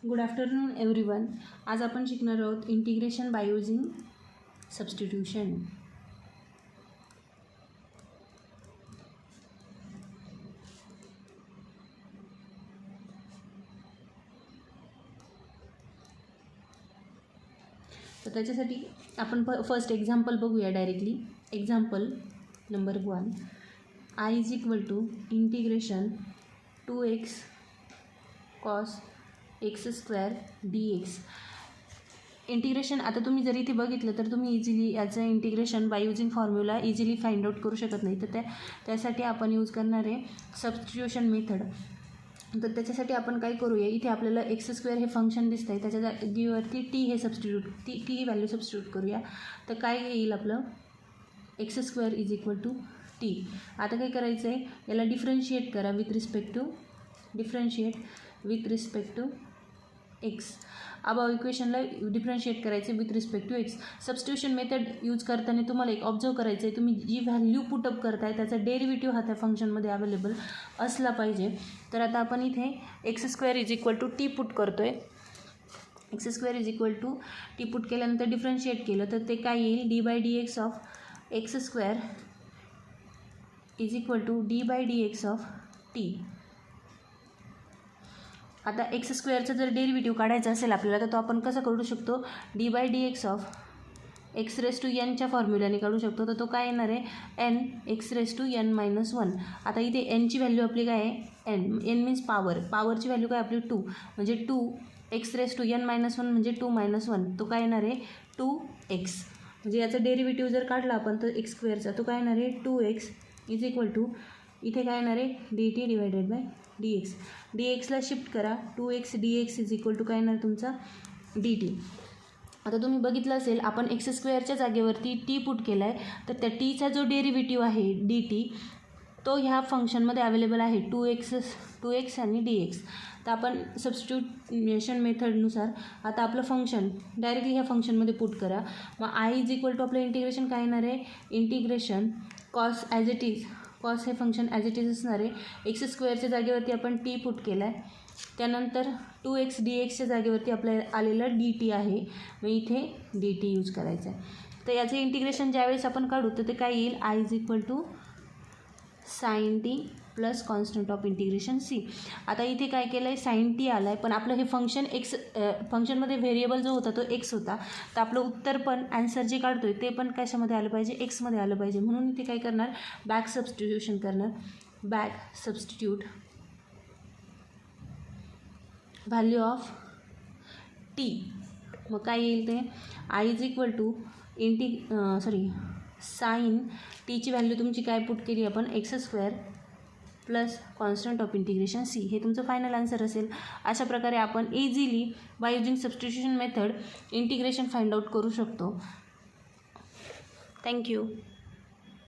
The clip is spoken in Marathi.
Good afternoon everyone. आज आपण शिकणार आहोत इंटिग्रेशन बाय यूजिंग सबस्टिट्यूशन. तर त्याच्यासाठी आपण फर्स्ट एक्झाम्पल बघूया directly. Example number 1, I is equal to integration 2x cos x² dx. Integration आता तुम्ही जर इथे बघितलं तर तुम्ही इझिली याचं integration by using formula easily find out करू शकत नाही. तर त्यासाठी आपण यूज करणार आहे सबस्टिट्यूशन मेथड. तर त्याच्यासाठी आपण काय करूया, इथे आपल्याला x² हे फंक्शन दिसतं आहे, त्याच्या जागेवरती टी हे सबस्टिट्यूट टी ही व्हॅल्यू सबस्टिट्यूट करूया. तर काय येईल आपलं x² is equal to T. आता काय करायचं आहे, याला डिफरन्शिएट करा with respect to x. Above इक्वेशनला डिफरन्शिएट करायचे with respect to x. Substitution method use करताना तुम्हाला एक ऑब्झर्व करायचं आहे, तुम्ही जी व्हॅल्यू पुटअप करताय त्याचा डेरिव्हेटिव्ह हा त्या फंक्शनमध्ये अवेलेबल असला पाहिजे. तर आता आपण इथे x² is equal to t put करतो आहे. x² is equal to t put केल्यानंतर डिफरन्शिएट केलं तर ते काय येईल, d/dx of x² is equal to d/dx of t. आता x² जर डेरिव्हेटिव्ह काढायचा असेल आपल्याला तर तो आपण कसं करू शकतो, d/dx ऑफ x⁻n च्या फॉर्म्युल्याने काढू शकतो. तर तो काय येणार आहे, n x⁻n-1. आता इथे nची व्हॅल्यू आपली काय आहे, n मीन्स पॉवरची व्हॅल्यू काय आपली 2, म्हणजे 2 x⁻n-1 म्हणजे 2 - 1. तो काय येणार आहे 2x. म्हणजे याचा डेरिव्हेटिव्ह जर काढला आपण तर x² तो काय येणार आहे 2x इज इक्वल टू इथे काय येणार आहे dt/dx. dxला शिफ्ट करा, 2x dx is equal to काय येणार तुमचा dt. आता तुम्ही बघितलं असेल आपण x² च्या जागेवरती टी पुट केला आहे, तर त्या टीचा जो डेरिव्हेटिव्ह आहे dt तो ह्या फंक्शनमध्ये अवेलेबल आहे 2x आणि dx. तर आपण सबस्टिट्यूशन मेथडनुसार आता आपलं फंक्शन डायरेक्टली ह्या फंक्शनमध्ये पुट करा. मग I इज इक्वल टू आपलं इंटिग्रेशन काय येणार आहे, integration cos as it is, cos हे फंक्शन ॲज इट इज असणार आहे. x² च्या जागेवरती आपण टी पुट केला आहे, त्यानंतर 2x dxच्या जागेवरती आपल्याला आलेलं dt आहे, मग इथे dt यूज करायचं आहे. तर याचं इंटिग्रेशन ज्यावेळेस आपण काढू तर ते काय येईल, I is equal to sine t plus constant of integration c. आता इथे काय केलं आहे, साइन टी आला आहे, पण आपलं हे फंक्शन फंक्शनमध्ये व्हेरिएबल जो होता तो एक्स होता. तर आपलं उत्तर पण ॲन्सर जे काढतो आहे ते पण कशामध्ये आलं पाहिजे, एक्समध्ये आलं पाहिजे. म्हणून इथे काय करणार, बॅक सबस्टिट्यूशन करणार. Back substitute value of t. मग काय येईल ते, I is equal to sine टीची व्हॅल्यू तुमची काय पुट केली आपण x² plus constant of integration c. हे तुमचं फायनल आन्सर असेल. अशा प्रकारे आपण easily by using substitution method integration find out करू शकतो. थँक्यू.